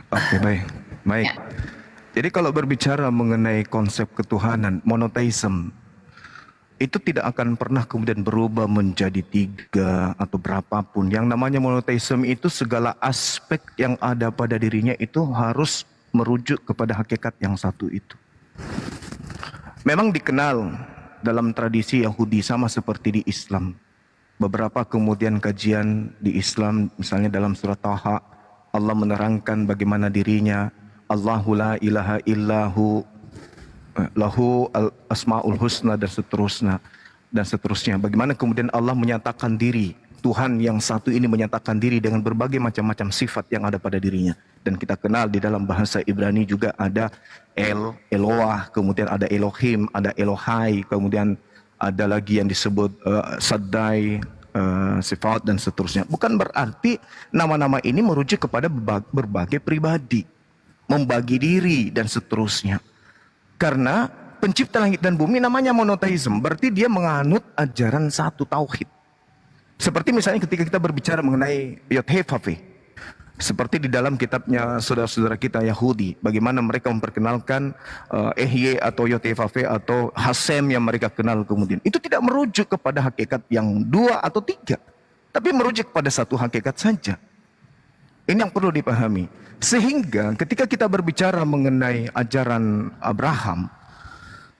Oke, baik. Baik. Ya. Jadi kalau berbicara mengenai konsep ketuhanan, monotheism, itu tidak akan pernah kemudian berubah menjadi tiga atau berapapun. Yang namanya monotheism itu segala aspek yang ada pada dirinya itu harus merujuk kepada hakikat yang satu itu. Memang dikenal dalam tradisi Yahudi sama seperti di Islam. Beberapa kemudian kajian di Islam, misalnya dalam surat Taha, Allah menerangkan bagaimana dirinya, Allahu la ilaha illahu, lahu al-asma'ul husna, dan seterusnya. Bagaimana kemudian Allah menyatakan diri, Tuhan yang satu ini menyatakan diri dengan berbagai macam-macam sifat yang ada pada dirinya. Dan kita kenal di dalam bahasa Ibrani juga ada Eloah, kemudian ada Elohim, ada Elohai, kemudian ada lagi yang disebut Saddai, sifat dan seterusnya. Bukan berarti nama-nama ini merujuk kepada berbagai pribadi, membagi diri dan seterusnya. Karena pencipta langit dan bumi namanya monotheism, berarti dia menganut ajaran satu tauhid. Seperti misalnya ketika kita berbicara mengenai Yod-Heh-Vav-Heh, seperti di dalam kitabnya saudara-saudara kita Yahudi, bagaimana mereka memperkenalkan Ehye atau Yod-Heh-Vav-Heh atau Hasem yang mereka kenal kemudian. Itu tidak merujuk kepada hakikat yang dua atau tiga, tapi merujuk pada satu hakikat saja. Ini yang perlu dipahami. Sehingga ketika kita berbicara mengenai ajaran Abraham,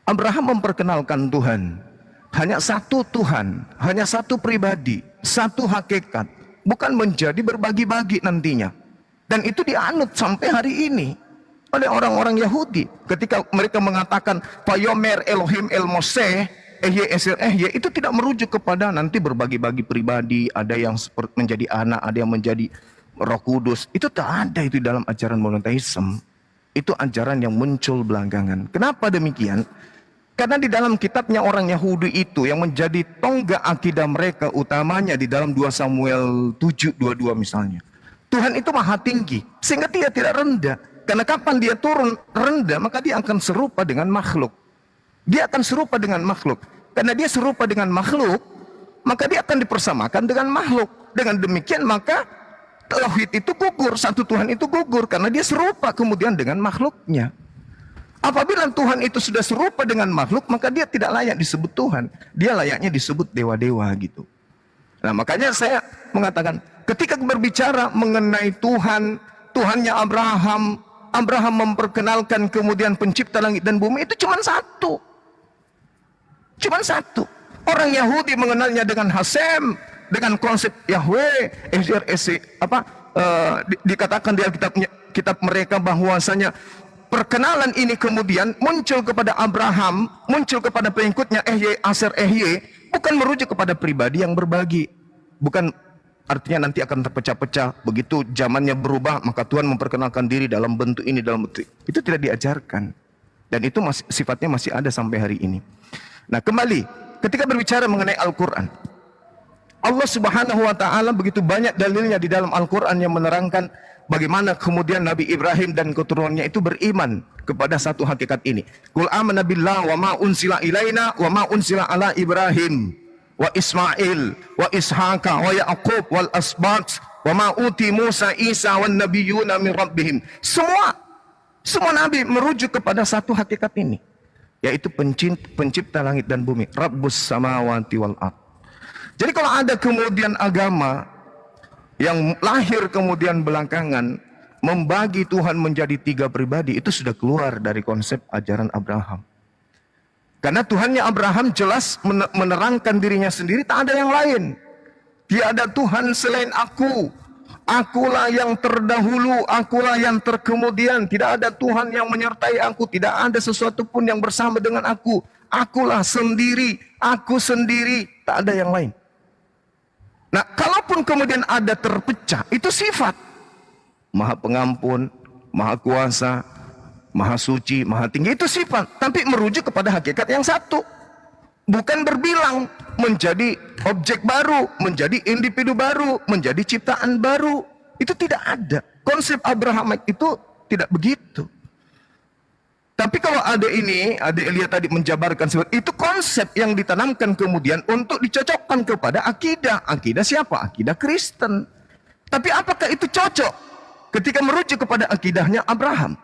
Abraham memperkenalkan Tuhan. Hanya satu Tuhan, hanya satu pribadi, satu hakikat. Bukan menjadi berbagi-bagi nantinya. Dan itu dianut sampai hari ini oleh orang-orang Yahudi. Ketika mereka mengatakan, Vayomer Elohim El Moseh, Ehye Esir Ehye, itu tidak merujuk kepada nanti berbagi-bagi pribadi. Ada yang menjadi anak, ada yang menjadi Roh Kudus. Itu tak ada itu dalam ajaran monotheism. Itu ajaran yang muncul belakangan. Kenapa demikian? Karena di dalam kitabnya orang Yahudi itu yang menjadi tonggak akidah mereka utamanya di dalam 2 Samuel 7:22 misalnya. Tuhan itu maha tinggi sehingga dia tidak rendah. Karena kapan dia turun rendah maka dia akan serupa dengan makhluk. Dia akan serupa dengan makhluk. Karena dia serupa dengan makhluk, maka dia akan dipersamakan dengan makhluk. Dengan demikian maka tauhid itu gugur, satu Tuhan itu gugur karena dia serupa kemudian dengan makhluknya. Apabila Tuhan itu sudah serupa dengan makhluk, maka dia tidak layak disebut Tuhan. Dia layaknya disebut dewa-dewa gitu. Nah, makanya saya mengatakan, ketika berbicara mengenai Tuhan, Tuhannya Abraham, Abraham memperkenalkan kemudian pencipta langit dan bumi, itu cuma satu. Cuma satu. Orang Yahudi mengenalnya dengan Hasem, dengan konsep Yahweh, dikatakan di kitab mereka bahwasanya perkenalan ini kemudian muncul kepada Abraham, muncul kepada pengikutnya Ehye, Aser Ehye, bukan merujuk kepada pribadi yang berbagi. Bukan artinya nanti akan terpecah-pecah, begitu zamannya berubah, maka Tuhan memperkenalkan diri dalam bentuk ini, dalam bentuk itu tidak diajarkan. Dan itu sifatnya masih ada sampai hari ini. Nah kembali, ketika berbicara mengenai Al-Quran, Allah Subhanahu wa ta'ala begitu banyak dalilnya di dalam Al-Quran yang menerangkan bagaimana kemudian Nabi Ibrahim dan keturunannya itu beriman kepada satu hakikat ini. Qul amanna billah wa ma unsila ilaina wa ma unsila ala Ibrahim wa Ismail wa Ishaqa wa Yaqub wal asbat wa ma uti Musa Isa wan nabiyyuna min rabbihim. Semua nabi merujuk kepada satu hakikat ini, yaitu pencipta langit dan bumi, Rabbus samawati wal ardh. Jadi kalau ada kemudian agama yang lahir kemudian belakangan membagi Tuhan menjadi tiga pribadi, itu sudah keluar dari konsep ajaran Abraham. Karena Tuhannya Abraham jelas menerangkan dirinya sendiri, tak ada yang lain. Tiada Tuhan selain aku. Akulah yang terdahulu, akulah yang terkemudian. Tidak ada Tuhan yang menyertai aku, tidak ada sesuatu pun yang bersama dengan aku. Akulah sendiri, aku sendiri, tak ada yang lain. Nah, kalaupun kemudian ada terpecah, itu sifat. Maha pengampun, maha kuasa, maha suci, maha tinggi, itu sifat. Tapi merujuk kepada hakikat yang satu. Bukan berbilang menjadi objek baru, menjadi individu baru, menjadi ciptaan baru. Itu tidak ada. Konsep Abraham itu tidak begitu. Tapi kalau ada ini, ada Elia tadi menjabarkan seperti itu, konsep yang ditanamkan kemudian untuk dicocokkan kepada akidah. Akidah siapa? Akidah Kristen. Tapi apakah itu cocok ketika merujuk kepada akidahnya Abraham.